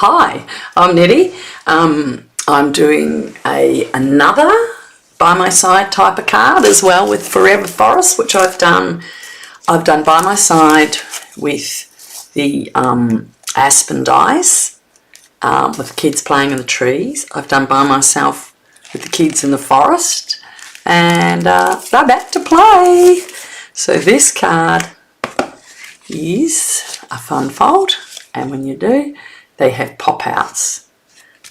Hi, I'm Nettie. I'm doing another by my side type of card as well with Forever Forest, which I've done. I've done by my side with the aspen dice, with the kids playing in the trees. I've done by myself with the kids in the forest, and they're back to play. So this card is a fun fold, and when you do, they have pop-outs.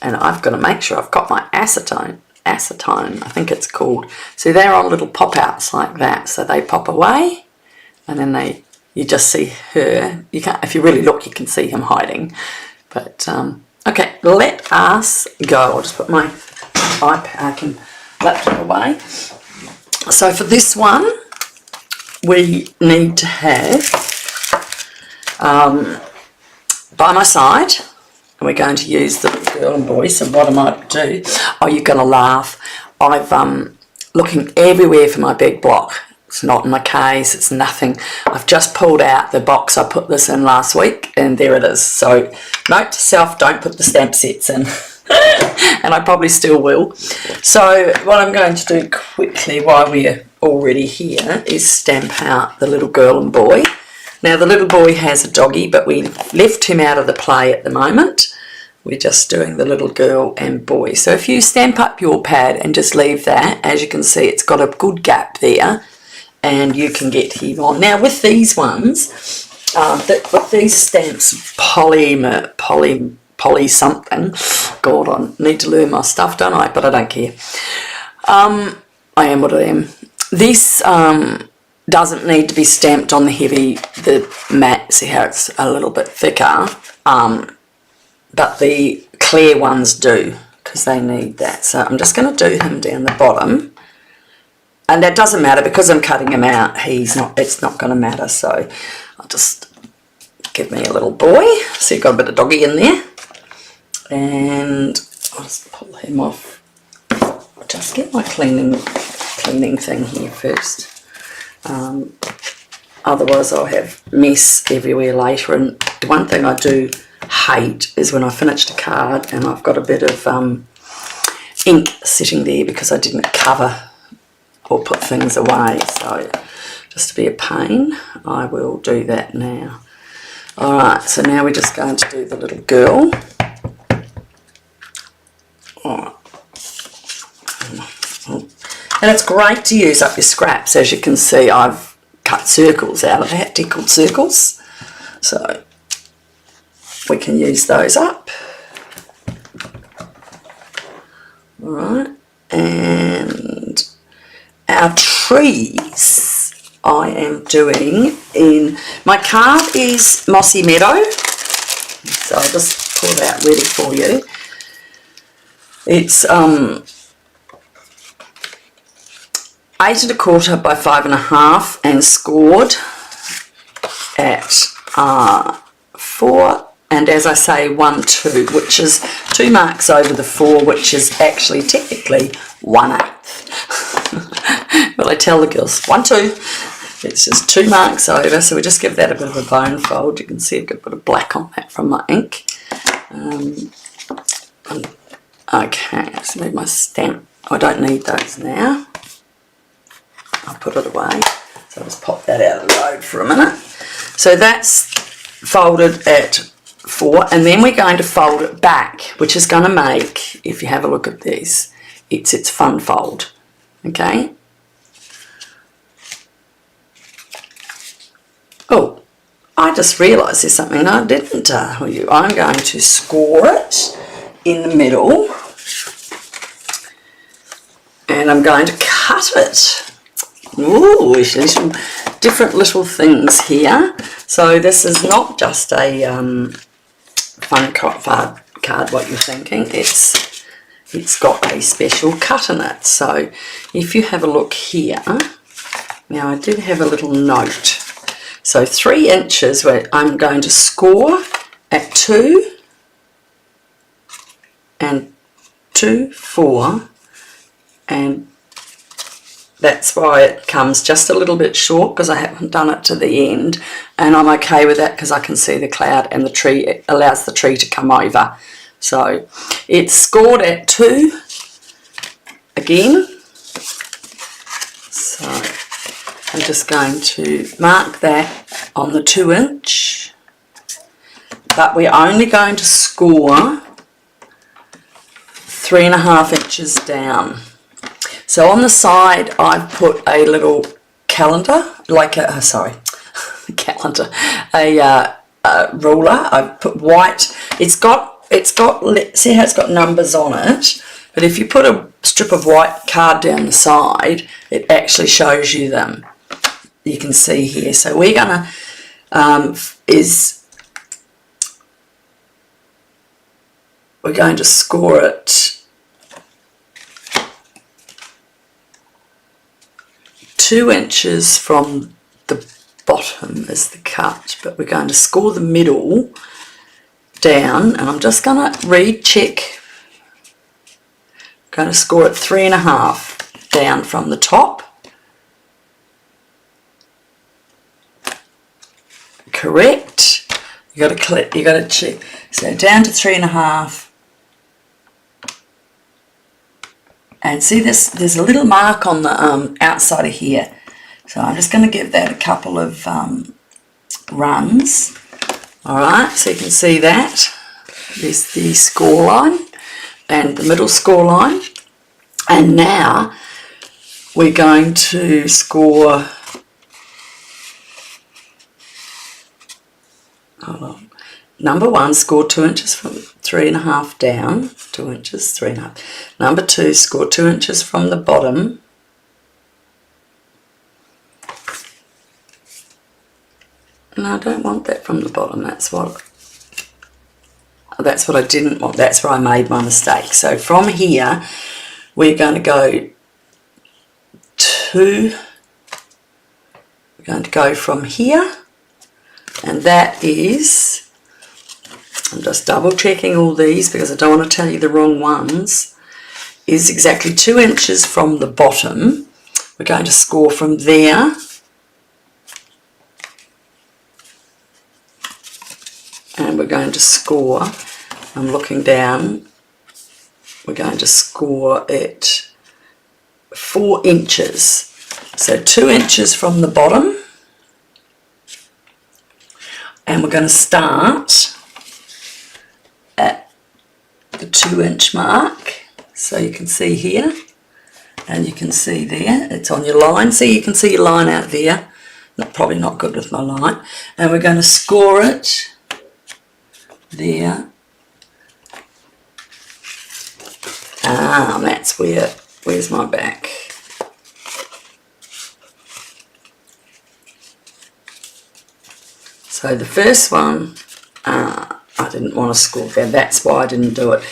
And I've got to make sure I've got my acetone, I think it's called. So they're on little pop-outs like that. So they pop away, and then you just see her. You can't, if you really look, you can see him hiding. But okay, let us go. I'll just put my iPad laptop away. So for this one, we need to have by my side, and we're going to use the girl and boy. So what I might do, oh, you're going to laugh. I've looking everywhere for my big block. It's not in my case, it's nothing. I've just pulled out the box I put this in last week, and there it is. So note to self, don't put the stamp sets in. And I probably still will. So what I'm going to do quickly while we're already here is stamp out the little girl and boy. Now the little boy has a doggy, but we left him out of the play at the moment. We're just doing the little girl and boy. So if you stamp up your pad and just leave that, as you can see, it's got a good gap there, and you can get him on. Now with these ones, with these stamps, poly something. God, I need to learn my stuff, don't I? But I don't care. I am what I am. This doesn't need to be stamped on the matte. See how it's a little bit thicker, but the clear ones do, because they need that. So I'm just going to do him down the bottom, and that doesn't matter because I'm cutting him out. It's not going to matter. So I'll just give me a little boy. So you've got a bit of doggy in there, and I'll just pull him off. I'll just get my cleaning thing here first. Otherwise I'll have mess everywhere later. And the one thing I do hate is when I finished a card and I've got a bit of ink sitting there because I didn't cover or put things away. So just to be a pain, I will do that now. Alright, so now we're just going to do the little girl. Alright. And it's great to use up your scraps. As you can see, I've cut circles out of that, deckled circles. So we can use those up. All right, and our trees I am doing in, my card is Mossy Meadow. So I'll just pull it out ready for you. It's 8 1/4 by 5 1/2 and scored at 4, and as I say 1 2, which is 2 marks over the 4, which is actually technically 1/8. Well, I tell the girls 1 2, it's just 2 marks over. So we just give that a bit of a bone fold. You can see I've got a bit of black on that from my ink. Okay, let's move my stamp. I don't need those now. I'll put it away. So I'll just pop that out of the road for a minute. So that's folded at 4, and then we're going to fold it back, which is going to make, if you have a look at this, it's fun fold. Okay. Oh, I just realised there's something I didn't tell you. I'm going to score it in the middle, and I'm going to cut it. Ooh, little, different little things here. So this is not just a fun card, what you're thinking. It's got a special cut in it. So if you have a look here, now I did have a little note. So 3 inches where I'm going to score at 2 and 2 4 and that's why it comes just a little bit short, because I haven't done it to the end, and I'm okay with that because I can see the cloud and the tree. It allows the tree to come over. So it's scored at 2 again. So I'm just going to mark that on the 2 inch, but we're only going to score 3.5 inches down. So on the side, I've put a little calendar, like a, calendar, a ruler. I've put white. It's got, see how it's got numbers on it? But if you put a strip of white card down the side, it actually shows you them. You can see here. So we're gonna, we're going to score it 2 inches from the bottom is the cut, but we're going to score the middle down, and I'm just going to recheck. I'm going to score it 3.5 down from the top. Correct. You got to click. You got to check. So down to 3.5. And see this, there's a little mark on the outside of here. So I'm just going to give that a couple of runs. Alright, so you can see that. There's the score line and the middle score line. And now we're going to score, hold on. Number 1, score 2 inches from 3.5 down, 2 inches, 3.5. Number 2, score 2 inches from the bottom. No, I don't want that from the bottom. That's what I didn't want. That's where I made my mistake. So from here, we're going to go we're going to go from here, and that is, I'm just double checking all these because I don't want to tell you the wrong ones, is exactly 2 inches from the bottom. We're going to score from there, and we're going to score, I'm looking down, we're going to score it 4 inches. So 2 inches from the bottom, and we're going to start at the 2 inch mark. So you can see here, and you can see there, it's on your line. See, you can see your line out there. Probably not good with my line. And we're going to score it there. That's where's my back? So the first one, I didn't want to score there, that's why I didn't do it.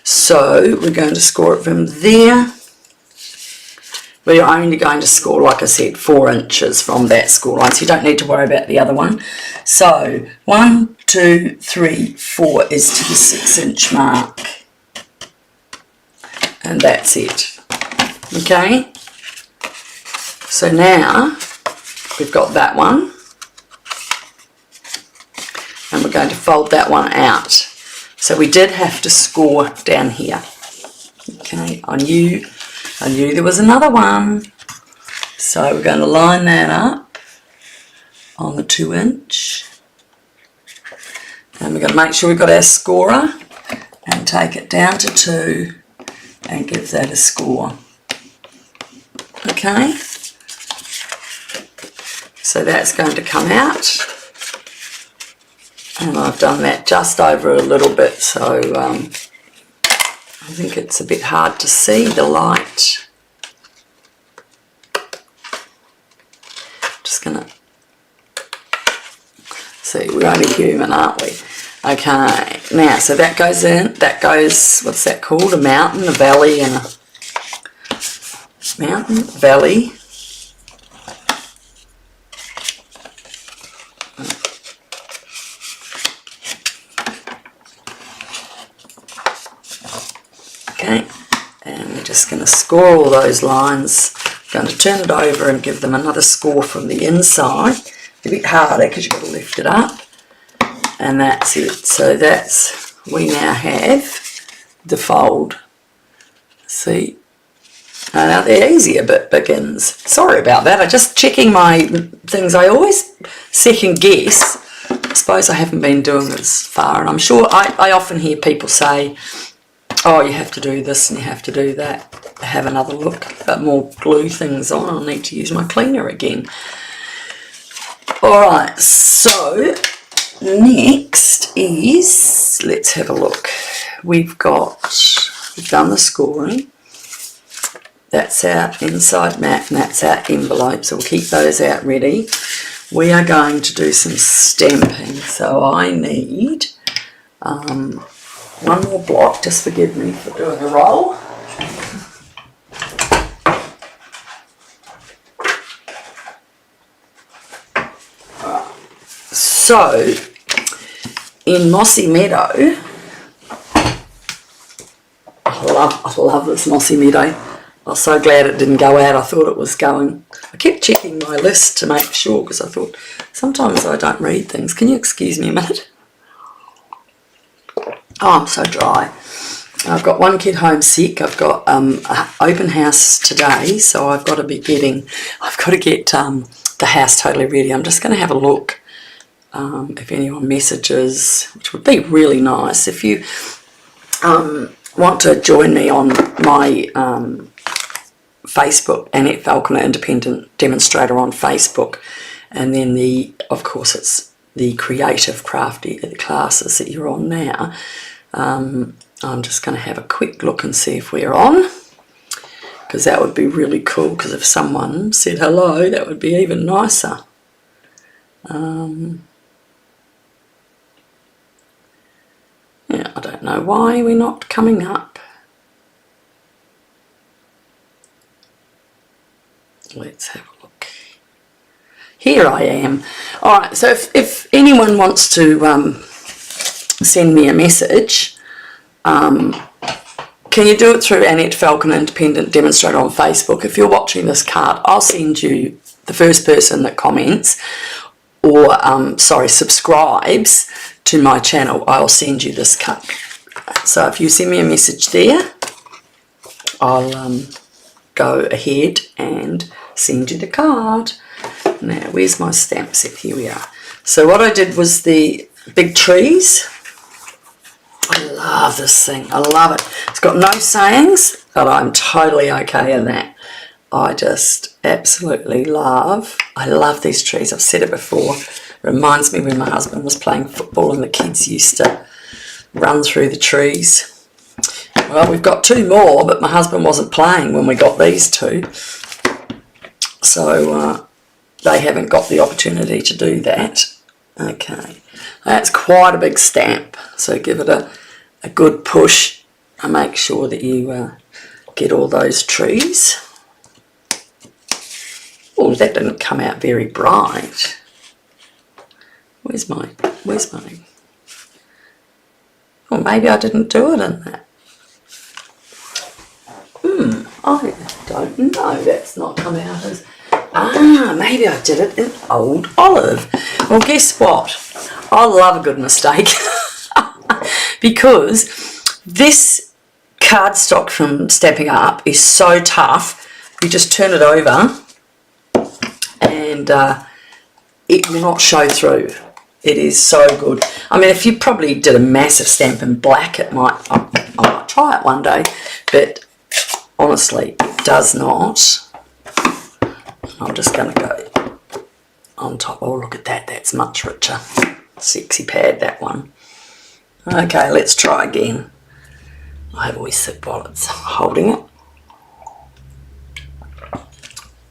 So we're going to score it from there. We're only going to score, like I said, 4 inches from that score line, so you don't need to worry about the other one. So 1, 2, 3, 4 is to the 6 inch mark. And that's it. Okay? So now we've got that one. And we're going to fold that one out. So we did have to score down here. Okay, I knew there was another one. So we're going to line that up on the 2 inch. And we're going to make sure we've got our scorer and take it down to 2 and give that a score. Okay, so that's going to come out, and I've done that just over a little bit, so I think it's a bit hard to see the light. Just gonna see, we're only human, aren't we? Okay, now so that goes in, that goes, what's that called? A mountain, a valley, and a mountain, valley. Okay, and we're just going to score all those lines Going to turn it over and give them another score from the inside. A bit harder because you've got to lift it up. And that's it. So we now have the fold. See? Now they're easier but begins. Sorry about that. I'm just checking my things. I always second guess. I suppose I haven't been doing this far, and I'm sure I often hear people say, oh, you have to do this and you have to do that. Have another look. Got more glue things on. I'll need to use my cleaner again. Alright, so next is, let's have a look. We've done the scoring. That's our inside mat and that's our envelope, so we'll keep those out ready. We are going to do some stamping, so I need one more block. Just forgive me for doing a roll. So, in Mossy Meadow, I love this Mossy Meadow. I was so glad it didn't go out. I thought it was going. I kept checking my list to make sure because I thought sometimes I don't read things. Can you excuse me a minute? Oh, I'm so dry. I've got one kid home sick. I've got an open house today, so I've got to get the house totally ready. I'm just going to have a look if anyone messages, which would be really nice. If you want to join me on my Facebook, Annette Falconer Independent Demonstrator on Facebook, and then of course it's the creative crafty classes that you're on now. I'm just going to have a quick look and see if we're on, because that would be really cool, because if someone said hello, that would be even nicer. Yeah, I don't know why we're not coming up. Let's have a look. Here I am. Alright, so if anyone wants to send me a message, can you do it through Annette Falconer Independent Demonstrator on Facebook? If you're watching this card, I'll send you the first person that comments or, subscribes to my channel. I'll send you this card. So if you send me a message there, I'll go ahead and send you the card. Now, where's my stamp set? Here we are. So what I did was the big trees. I love this thing. I love it. It's got no sayings, but I'm totally okay in that. I just absolutely love. I love these trees. I've said it before. It reminds me when my husband was playing football and the kids used to run through the trees. Well, we've got two more, but my husband wasn't playing when we got these two. So they haven't got the opportunity to do that. Okay, that's quite a big stamp, so give it a good push and make sure that you get all those trees. Oh, that didn't come out very bright. Where's my, oh, maybe I didn't do it in that. I don't know, that's not come out as, maybe I did it in Old Olive. Well, guess what? I love a good mistake because this cardstock from Stampin' Up is so tough. You just turn it over and it will not show through. It is so good. I mean, if you probably did a massive stamp in black, I might try it one day, but honestly, it does not. I'm just going to go on top. Oh, look at that. That's much richer. Sexy pad, that one. Okay, let's try again. I always sit while it's holding it.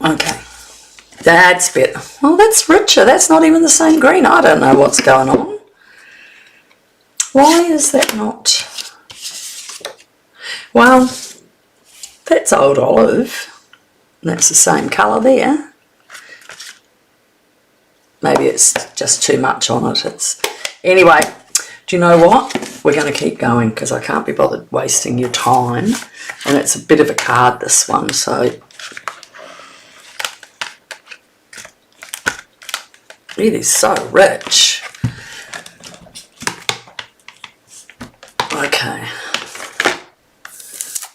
Okay. That's better. Well, that's richer. That's not even the same green. I don't know what's going on. Why is that not? Well, that's Old Olive. That's the same colour there. Maybe it's just too much on it. Anyway, do you know what? We're going to keep going because I can't be bothered wasting your time. And it's a bit of a card, this one, so It is so rich. Okay.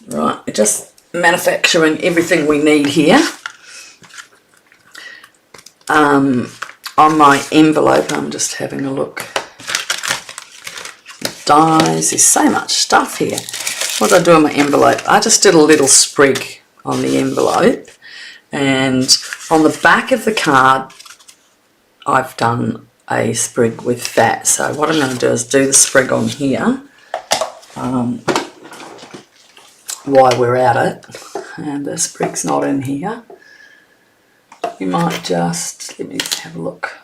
Right, we're just manufacturing everything we need here. On my envelope, I'm just having a look. Dies, there's so much stuff here. What did I do on my envelope? I just did a little sprig on the envelope, and on the back of the card I've done a sprig with that. So what I'm going to do is do the sprig on here while we're at it, and the sprig's not in here. You might just, let me just have a look.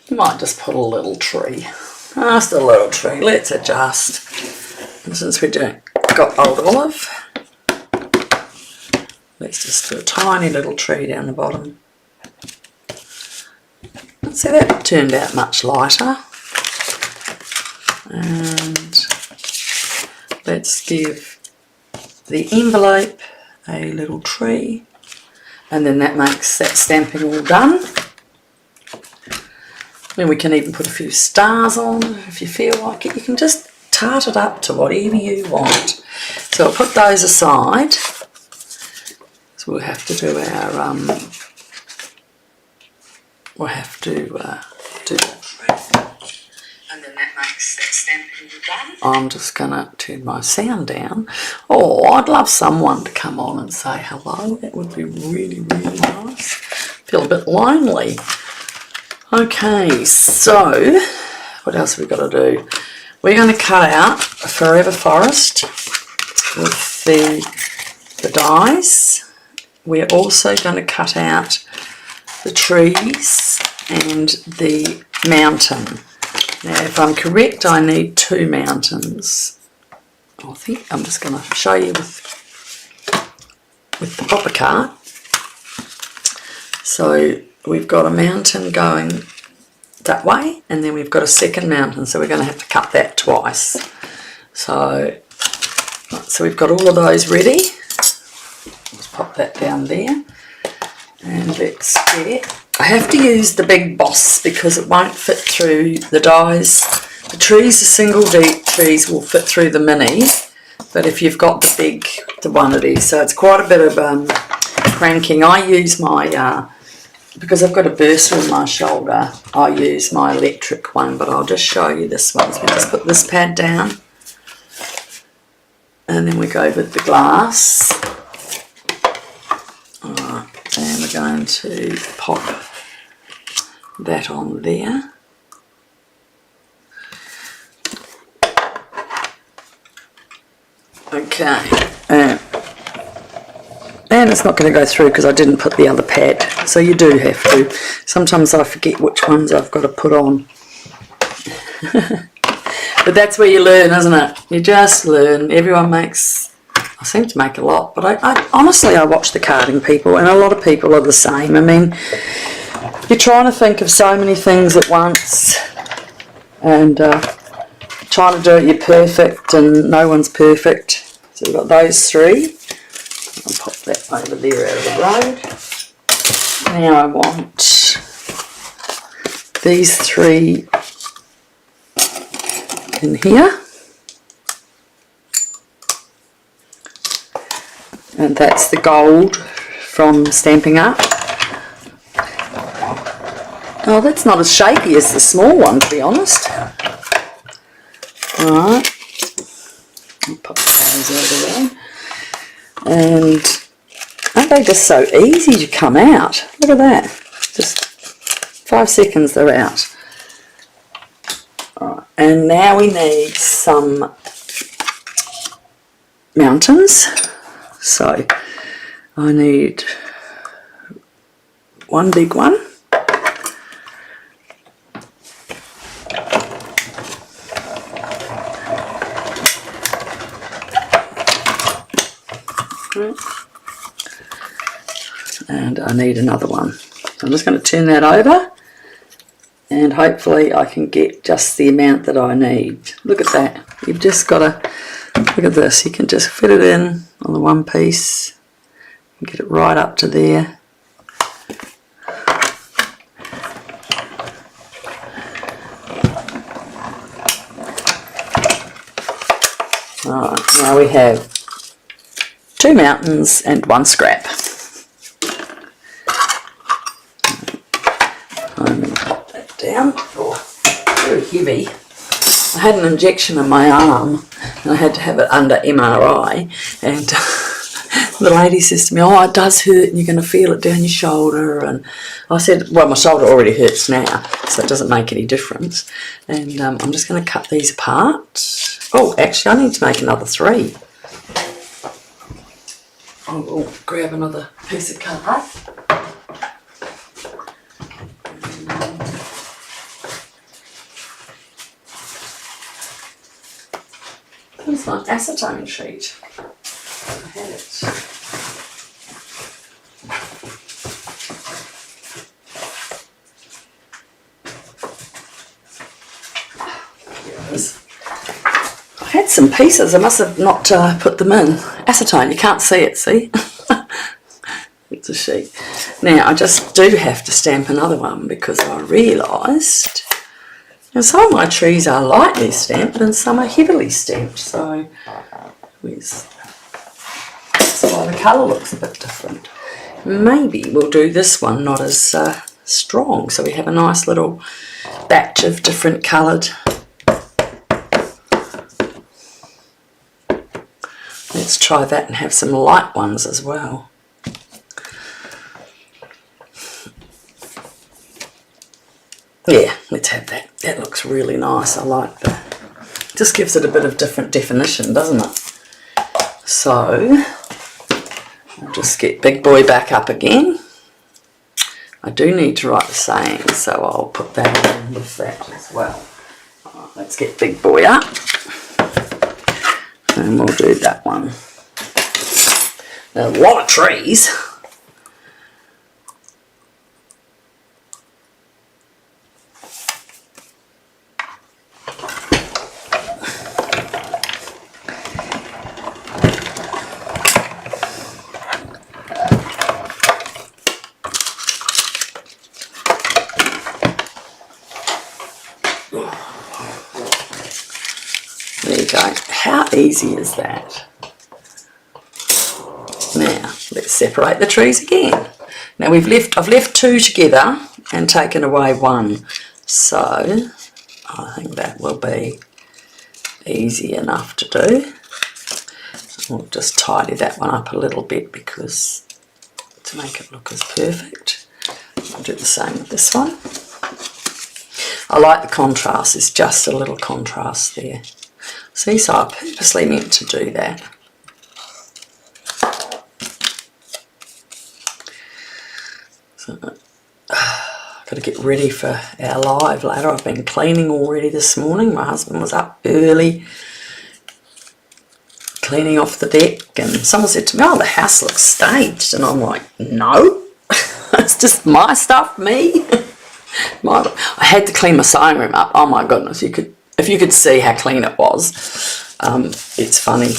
You might just put a little tree. Just a little tree. Let's adjust. And since we got old olive, let's just do a tiny little tree down the bottom. See, that turned out much lighter. And let's give the envelope a little tree, and then that makes that stamping all done. Then we can even put a few stars on if you feel like it. You can just tart it up to whatever you want. So I'll put those aside. So we'll have to do our we'll have to do that. And then that makes that stamping done. I'm just going to turn my sound down. Oh, I'd love someone to come on and say hello. That would be really, really nice. Feel a bit lonely. Okay, so what else have we got to do? We're going to cut out a Forever Forest with the dies. We're also going to cut out the trees and the mountain. Now, if I'm correct, I need 2 mountains. I think I'm just going to show you with the proper card. So we've got a mountain going that way, and then we've got a second mountain, so we're going to have to cut that twice. So we've got all of those ready. Let's pop that down there. And let's get... I have to use the big boss because it won't fit through the dies. The trees, the single deep trees will fit through the mini, but if you've got the one of these, so it's quite a bit of cranking. I use my, because I've got a bursa in my shoulder, I use my electric one, but I'll just show you this one. So we just put this pad down, and then we go with the glass. Alright, and we're going to pop that on there. Okay, and it's not going to go through because I didn't put the other pad, so you do have to. Sometimes I forget which ones I've got to put on. But that's where you learn, isn't it? You just learn. Everyone makes, I seem to make a lot, but I honestly, I watch the carding people, and a lot of people are the same. I mean, you're trying to think of so many things at once, and trying to do it, you're perfect, and no one's perfect. So we've got those 3. I'll pop that over there out of the road. Now I want these 3 in here. And that's the gold from Stampin' Up. Oh, that's not as shaky as the small one, to be honest. Alright. I'll pop those over there. And aren't they just so easy to come out? Look at that. Just 5 seconds they're out. Alright, and now we need some mountains. So I need one big one. And I need another one. So I'm just going to turn that over, and hopefully I can get just the amount that I need. Look at that. You've just got to, look at this. You can just fit it in on the one piece and get it right up to there. Alright, now we have 2 mountains and 1 scrap. I'm going to pop that down. Oh, very heavy. I had an injection in my arm and I had to have it under MRI, and the lady says to me, oh, it does hurt and you're going to feel it down your shoulder. And I said, well, my shoulder already hurts now, so it doesn't make any difference. And I'm just going to cut these apart. Oh, actually, I need to make another 3. I'll grab another piece of card. Here's my acetone sheet. I had it. Here it is. I had some pieces. I must have not put them in. Acetone, you can't see it, see? It's a sheet. Now, I just do have to stamp another one because I realised some of my trees are lightly stamped and some are heavily stamped. So, that's why the colour looks a bit different. Maybe we'll do this one not as strong, so we have a nice little batch of different coloured. Let's try that and have some light ones as well. Yeah, let's have that. That looks really nice. I like that. Just gives it a bit of different definition, doesn't it? So, I'll just get Big Boy back up again. I do need to write the saying, so I'll put that in with that as well. Right, let's get Big Boy up. And we'll do that one. There's a lot of trees. There you go. How easy is that? Now, let's separate the trees again. Now I've left 2 together and taken away 1. So, I think that will be easy enough to do. We'll just tidy that one up a little bit because to make it look as perfect. I'll do the same with this one. I like the contrast. There's just a little contrast there. See, so I purposely meant to do that. So, got to get ready for our live later. I've been cleaning already this morning. My husband was up early cleaning off the deck, and someone said to me, oh, the house looks staged, and I'm like, no, it's just my stuff, me. I had to clean my sewing room up. Oh my goodness, if you could see how clean it was. It's funny.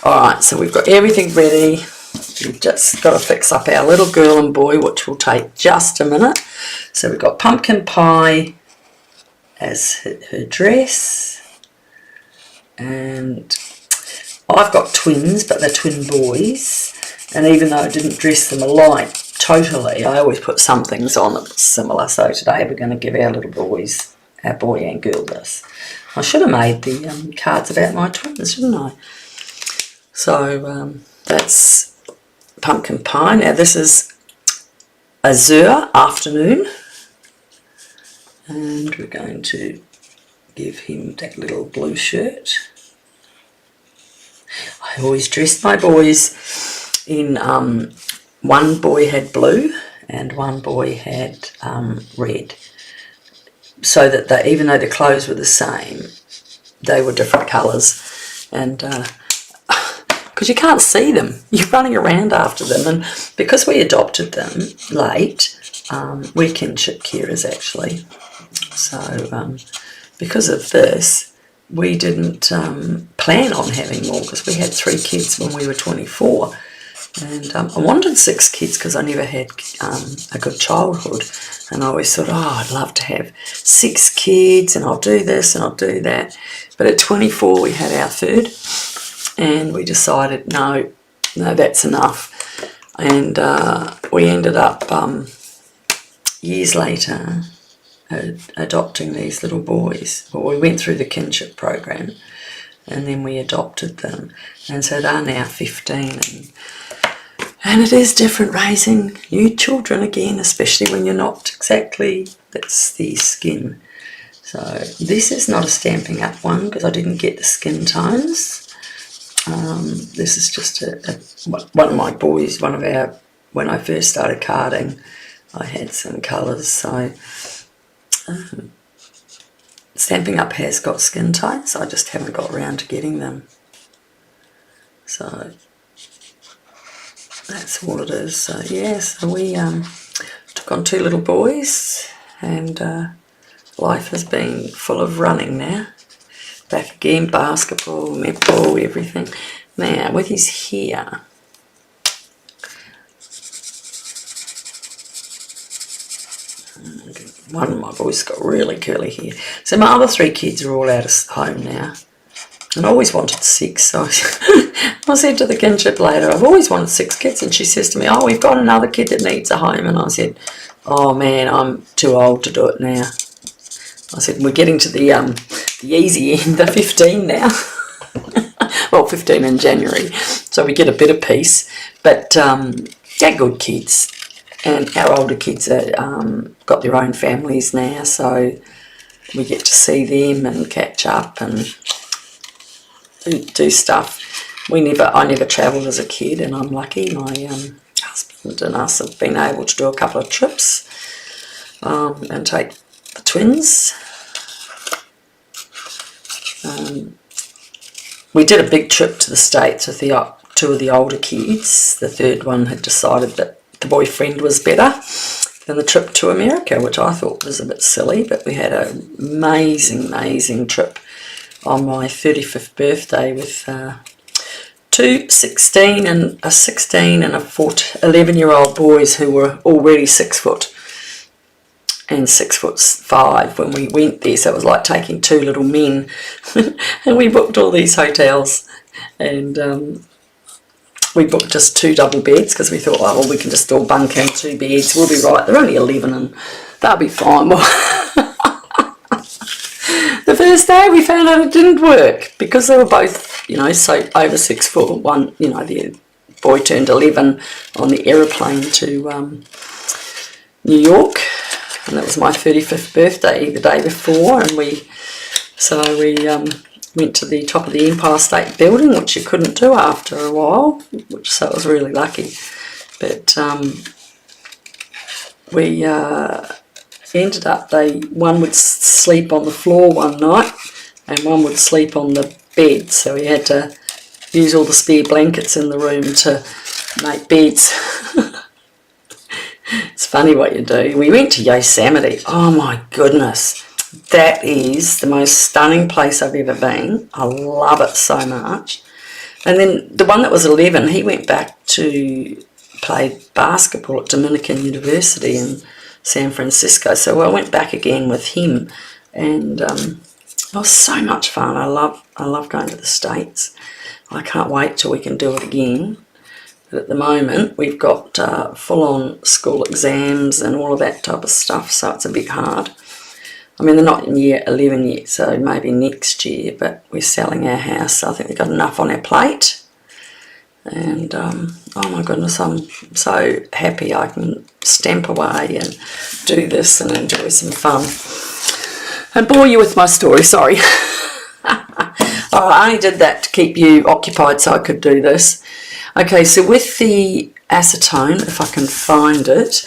Alright, so we've got everything ready. We've just got to fix up our little girl and boy, which will take just a minute. So we've got pumpkin pie as her dress. And I've got twins, but they're twin boys. And even though I didn't dress them alike totally, I always put some things on that were similar. So today we're going to give our little boys, our boy and girl, this. I should have made the cards about my twins, shouldn't I? So that's pumpkin pie. Now this is Azure Afternoon. And we're going to give him that little blue shirt. I always dress my boys in, one boy had blue and one boy had red. So that even though the clothes were the same, they were different colours. And because you can't see them, you're running around after them. And because we adopted them late, weekend chip carers actually. So because of this, we didn't plan on having more because we had 3 kids when we were 24. And I wanted 6 kids because I never had a good childhood. And I always thought, oh, I'd love to have 6 kids and I'll do this and I'll do that. But at 24 we had our 3rd. and we decided no, that's enough. And we ended up years later adopting these little boys. Well, we went through the kinship program and then we adopted them, and so they're now 15, and it is different raising new children again, especially when you're not exactly, that's the skin. So this is not a Stamping Up one because I didn't get the skin tones. This is just one of my boys, when I first started carding, I had some colours, so Stamping Up has got skin tones, I just haven't got around to getting them. So that's all it is. So yeah, so we took on 2 little boys, and life has been full of running now. Back again, basketball, netball, everything. Now with his hair, one of my boys got really curly hair. So my other 3 kids are all out of home now. And I always wanted 6, so I said to the kinship later, I've always wanted 6 kids, and she says to me, oh, we've got another kid that needs a home, and I said, oh man, I'm too old to do it now. I said, we're getting to the easy end, the 15 now. Well, 15 in January, so we get a bit of peace, but they're good kids, and our older kids are got their own families now, so we get to see them and catch up and do stuff. I never travelled as a kid, and I'm lucky. My husband and us have been able to do a couple of trips and take the twins. We did a big trip to the States with the 2 of the older kids. The 3rd one had decided that the boyfriend was better than the trip to America, which I thought was a bit silly, but we had an amazing trip on my 35th birthday with 2 16 and a 11-year-old boys who were already 6 foot and 6'5" when we went there. So it was like taking 2 little men. And we booked all these hotels, and we booked just 2 double beds because we thought, oh, well, we can just all bunk in 2 beds, we'll be right. They're only 11 and they'll be fine. Well, the first day we found out it didn't work because they were both, so over 6 foot. One, the boy turned 11 on the aeroplane to New York, and that was my 35th birthday the day before, and we went to the top of the Empire State Building, which you couldn't do after a while, so it was really lucky. But we ended up, one would sleep on the floor one night and one would sleep on the bed, so we had to use all the spare blankets in the room to make beds. It's funny what you do. We went to Yosemite. Oh my goodness, that is the most stunning place I've ever been. I love it so much. And then the one that was 11, he went back to play basketball at Dominican University in San Francisco, so I went back again with him, and it was so much fun. I love going to the States. I can't wait till we can do it again. But at the moment we've got full-on school exams and all of that type of stuff, so it's a bit hard. I mean, they're not in year 11 yet, so maybe next year, but we're selling our house, so I think we've got enough on our plate. And oh my goodness, I'm so happy I can stamp away and do this and enjoy some fun and bore you with my story. Sorry. Oh, I only did that to keep you occupied so I could do this. Okay, so with the acetone, if I can find it,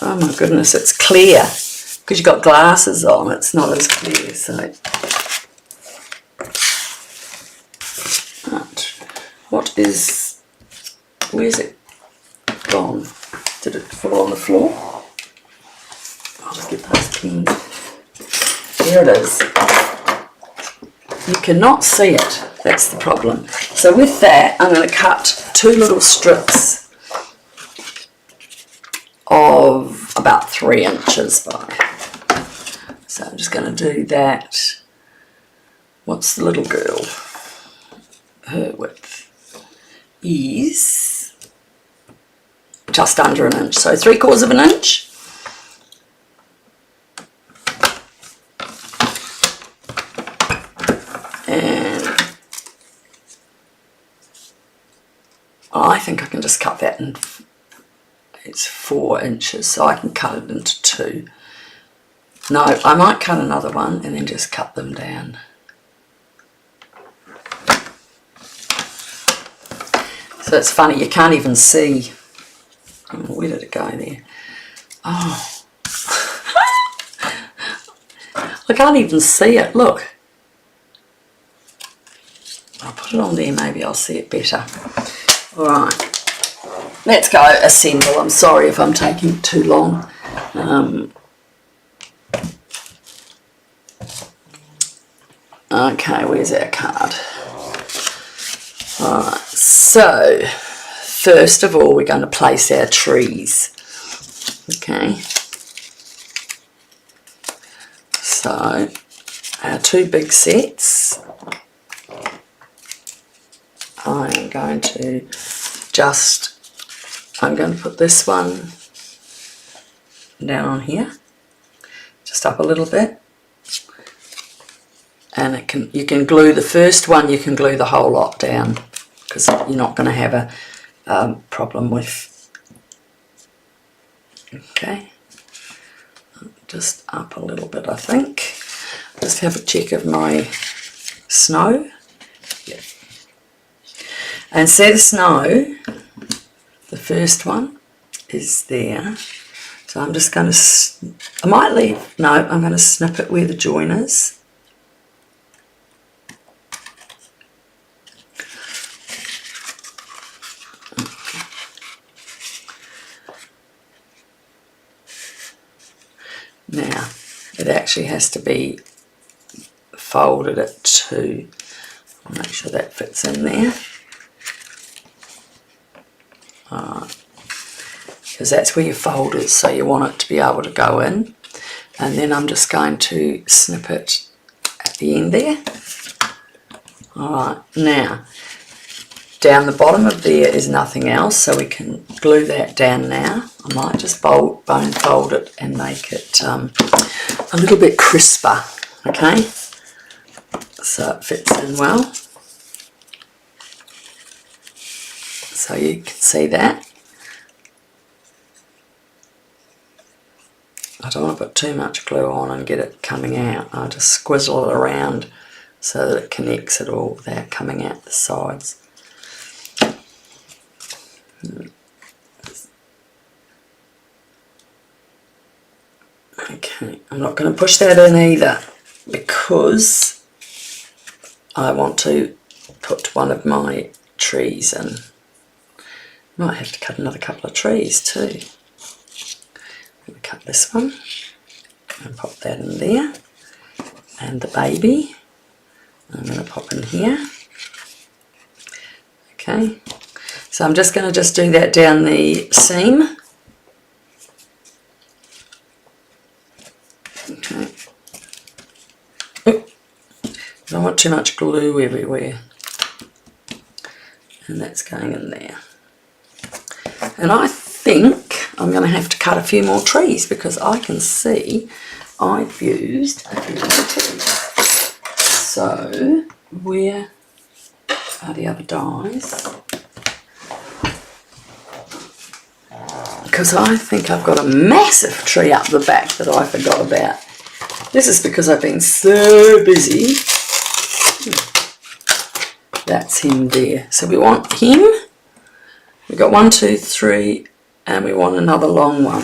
oh my goodness, it's clear because you've got glasses on. It's not as clear, so where's it gone? Did it fall on the floor? I'll just get those pins. There it is. You cannot see it, that's the problem. So with that, I'm going to cut 2 little strips of about 3 inches by. So I'm just going to do that what's the little girl? Her width is just under an inch, so 3/4 of an inch. And I think I can just cut that in, it's 4 inches, so I can cut it into 2. No, I might cut another one and then just cut them down. So it's funny, you can't even see. Oh, where did it go there? Oh. I can't even see it, look. I'll put it on there, maybe I'll see it better. Alright, let's go assemble. I'm sorry if I'm taking too long. Okay, where's our card? Alright, so first of all we're going to place our trees. Okay, so our 2 big sets, I'm going to put this one down on here, just up a little bit, and you can glue the first one, you can glue the whole lot down because you're not going to have a problem with. Okay, just up a little bit, I think. Just have a check of my snow. Yeah. And see the snow, the first one is there. So I'm just going to, I'm going to snip it where the join is. Now, it actually has to be folded at 2. I'll make sure that fits in there. Because that's where your fold is, so you want it to be able to go in. And then I'm just going to snip it at the end there. Alright, now, down the bottom of there is nothing else, so we can glue that down now. I might just bone fold it and make it a little bit crisper, okay? So it fits in well. So you can see that. I don't want to put too much glue on and get it coming out. I'll just squizzle it around so that it connects it all without coming out the sides. Okay, I'm not going to push that in either because I want to put one of my trees in. Might have to cut another couple of trees too. I'm going to cut this one and pop that in there, and the baby I'm going to pop in here. Okay, so I'm just going to do that down the seam. Okay. Oop. I don't want too much glue everywhere, and that's going in there. And I think I'm going to have to cut a few more trees because I can see I've used a few more trees. So where are the other dies? Because I think I've got a massive tree up the back that I forgot about. This is because I've been so busy. That's him there. So we want him. We've got 1, 2, 3, and we want another long one.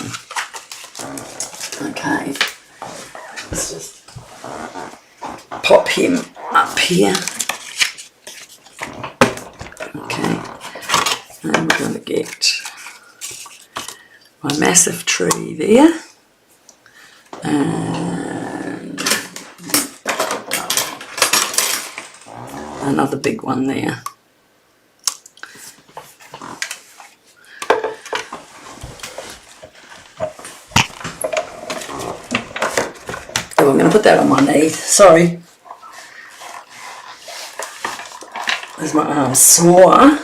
Okay, let's just pop him up here. Okay, and we're going to get my massive tree there, and another big one there. I'm going to put that on my knee, sorry. There's my arm saw.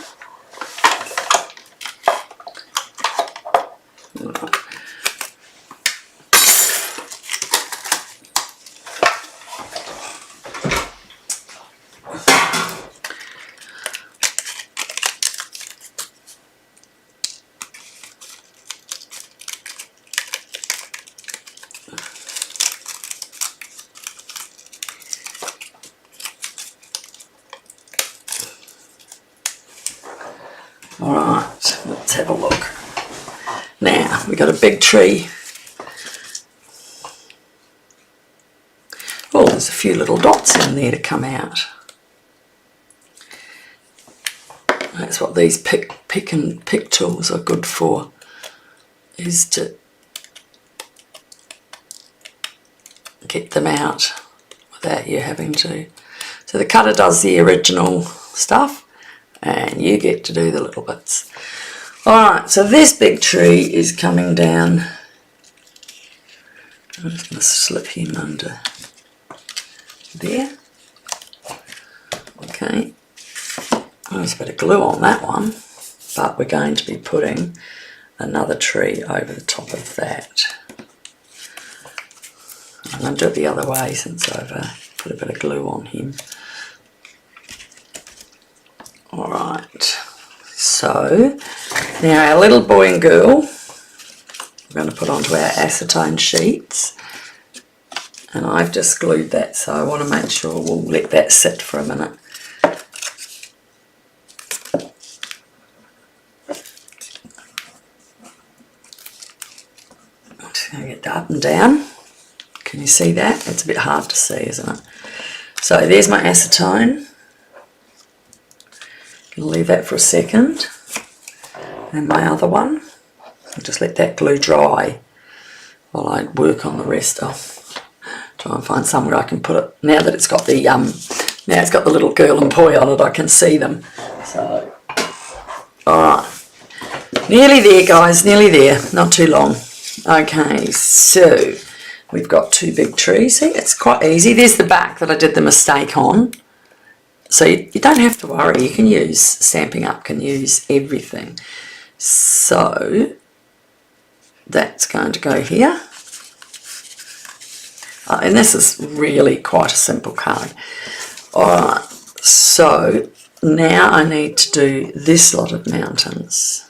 Alright, let's have a look. Now, we've got a big tree. Oh, there's a few little dots in there to come out. That's what these pick tools are good for, is to get them out without you having to. So the cutter does the original stuff, and you get to do the little bits. Alright, so this big tree is coming down. I'm just going to slip him under there. Okay. There's a bit of glue on that one, but we're going to be putting another tree over the top of that. I'm going to do it the other way since I've put a bit of glue on him. Alright, so now our little boy and girl we're going to put onto our acetone sheets, and I've just glued that, so I want to make sure we'll let that sit for a minute. I'm just going to get that up and down. Can you see that? It's a bit hard to see, isn't it? So there's my acetone. I'll leave that for a second. And my other one, I'll just let that glue dry while I work on the rest. I'll try and find somewhere I can put it. Now that it's got the now it's got the little girl and boy on it, I can see them. So, alright. Nearly there, guys, nearly there. Not too long. Okay, so we've got two big trees. See, it's quite easy. There's the back that I did the mistake on. So you don't have to worry, you can use, Stamping Up can use everything. So that's going to go here. And this is really quite a simple card. Alright, so now I need to do this lot of mountains.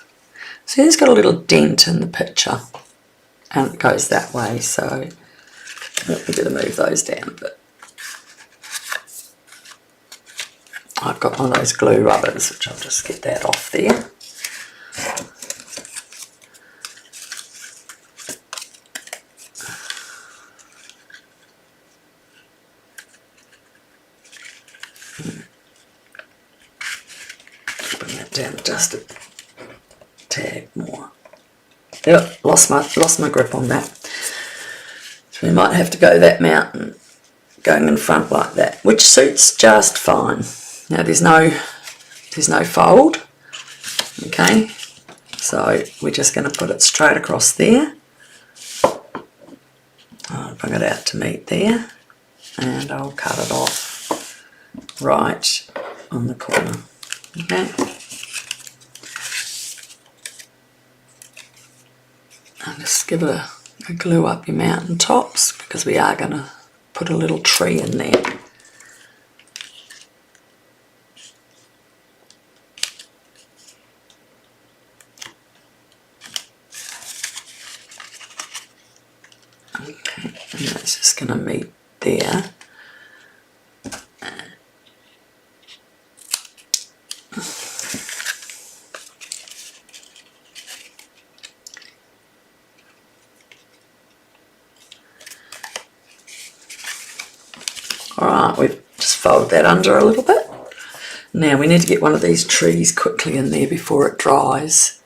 So it's got a little dent in the picture and it goes that way, so we better move those down a bit. I've got one of those glue rubbers, which I'll just get that off there. Bring that down just a tad more. Yep, lost my grip on that. So we might have to go that mountain going in front like that, which suits just fine. Now there's no fold, okay, so we're just going to put it straight across there. I'll bring it out to meet there, and I'll cut it off right on the corner, okay. And just give it a glue up your mountain tops, because we are going to put a little tree in there. Okay, and that's just going to meet there. Alright, we've just folded that under a little bit. Now we need to get one of these trees quickly in there before it dries.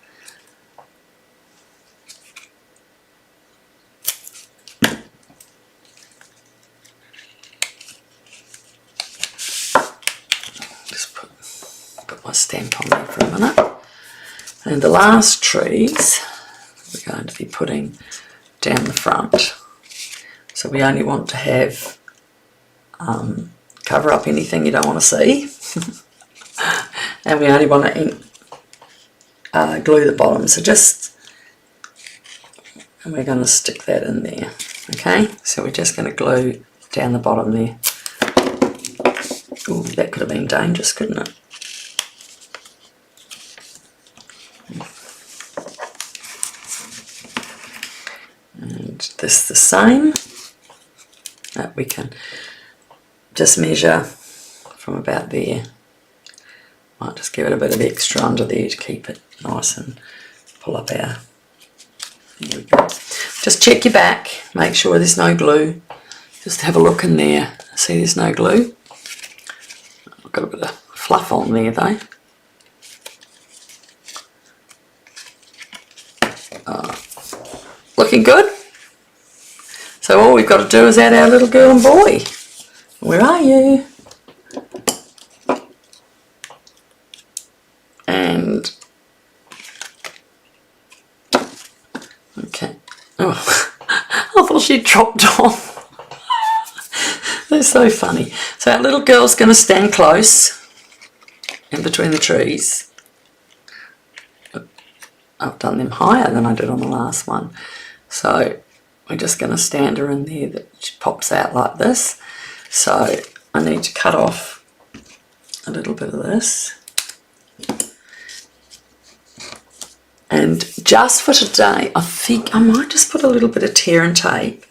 Just put my stamp on there for a minute. And the last trees we're going to be putting down the front. So we only want to have cover up anything you don't want to see. and we only want to glue the bottom, so and we're going to stick that in there. Okay, so we're just going to glue down the bottom there. Oh, that could have been dangerous, couldn't it? And this the same. We can just measure from about there. Might just give it a bit of extra under there to keep it nice and pull up our. There we go. Just check your back, make sure there's no glue. Just have a look in there. See, there's no glue. I've got a bit of fluff on there though. Looking good. So all we've got to do is add our little girl and boy. Where are you? And okay. Oh, I thought she dropped off. They're so funny. So our little girl's going to stand close in between the trees. I've done them higher than I did on the last one. So we're just going to stand her in there that she pops out like this. So I need to cut off a little bit of this. And just for today, I think I might just put a little bit of tear and tape,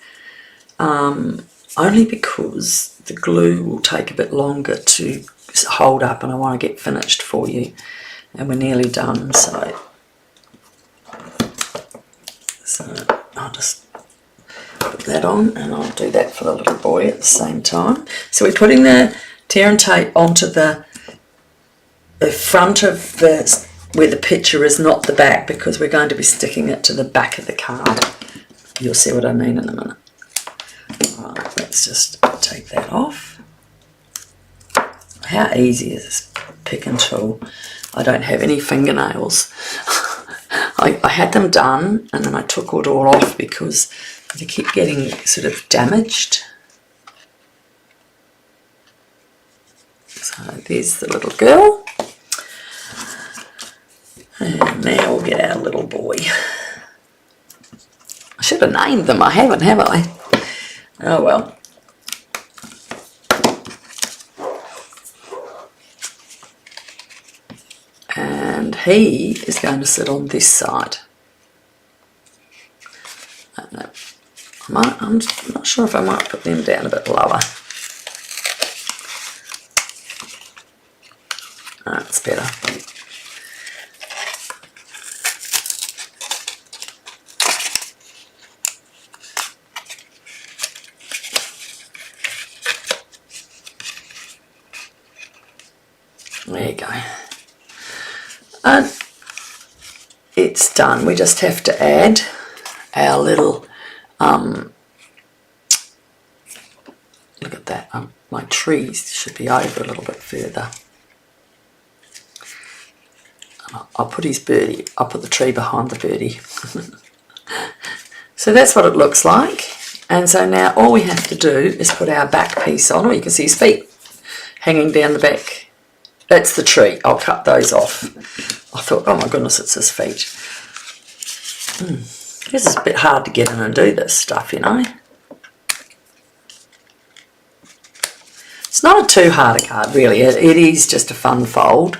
only because the glue will take a bit longer to hold up and I want to get finished for you. And we're nearly done, so I'll just put that on, and I'll do that for the little boy at the same time. So we're putting the tear and tape onto the front of the, where the picture is, not the back, because we're going to be sticking it to the back of the card. You'll see what I mean in a minute. Alright, let's just take that off. How easy is this picking tool? I don't have any fingernails. I had them done and then I took it all off because they keep getting sort of damaged. So there's the little girl. And now we'll get our little boy. I should have named them. I haven't, have I? Oh well. And he is going to sit on this side. I'm not sure if I might put them down a bit lower. That's better. There you go. And it's done. We just have to add our little, look at that, my trees should be over a little bit further. I'll put his birdie, I'll put the tree behind the birdie. So that's what it looks like. And so now all we have to do is put our back piece on, or you can see his feet hanging down the back. That's the tree. I'll cut those off. I thought, oh my goodness, it's his feet. This is a bit hard to get in and do this stuff, you know. It's not a too hard a card, really. It is just a fun fold.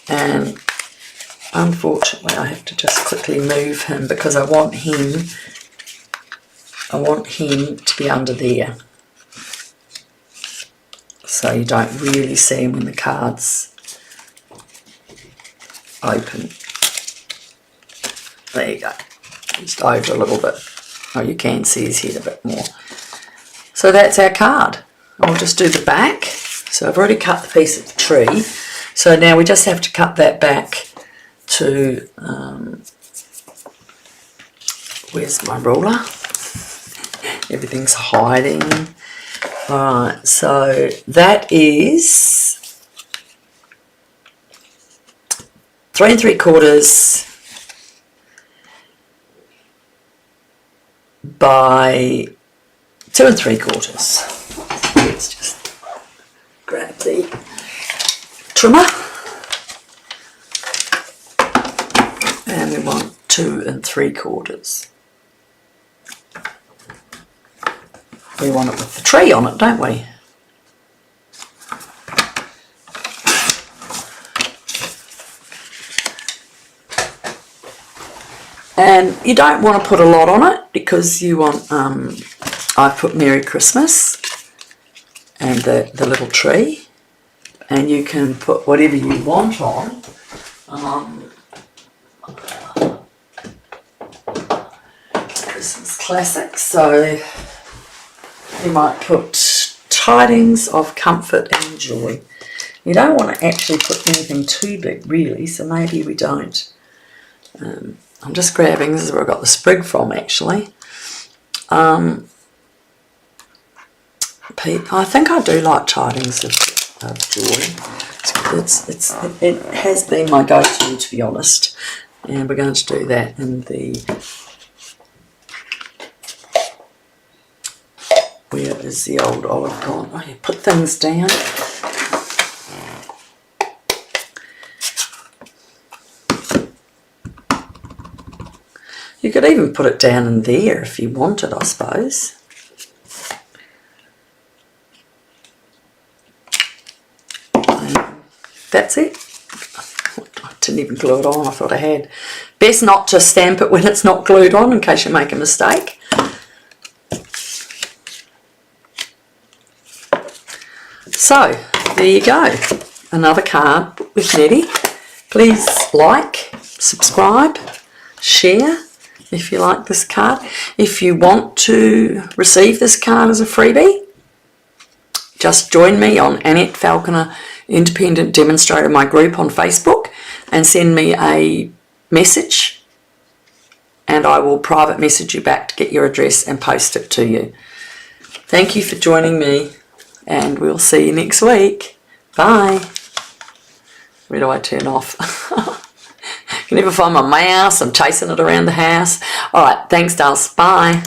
And unfortunately, I have to just quickly move him because I want him to be under there. So you don't really see him when the card's open. There you go. Just over a little bit. Oh, you can see his head a bit more. So that's our card. I'll just do the back. So I've already cut the piece of the tree. So now we just have to cut that back to, where's my ruler? Everything's hiding. Alright, so that is 3 3/4 by 2 3/4. Let's just grab the trimmer. 2 3/4. We want it with the tree on it, don't we? And you don't want to put a lot on it because you want, I've put Merry Christmas and the little tree, and you can put whatever you want on. Christmas classic, so you might put tidings of comfort and joy. You don't want to actually put anything too big really, so maybe we don't. I'm just grabbing, this is where I got the sprig from actually. I think I do like tidings of joy. It has been my go-to, to be honest, and we're going to do that in the, where is the old olive gone? Oh, you put things down. You could even put it down in there if you wanted, I suppose. That's it. I didn't even glue it on, I thought I had. Best not to stamp it when it's not glued on in case you make a mistake. So, there you go. Another card with Nettie. Please like, subscribe, share if you like this card. If you want to receive this card as a freebie, just join me on Annette Falconer Independent Demonstrator, my group on Facebook, and send me a message and I will private message you back to get your address and post it to you. Thank you for joining me and we'll see you next week. Bye. Where do I turn off? I can never find my mouse. I'm chasing it around the house. All right, thanks, dolls. Bye.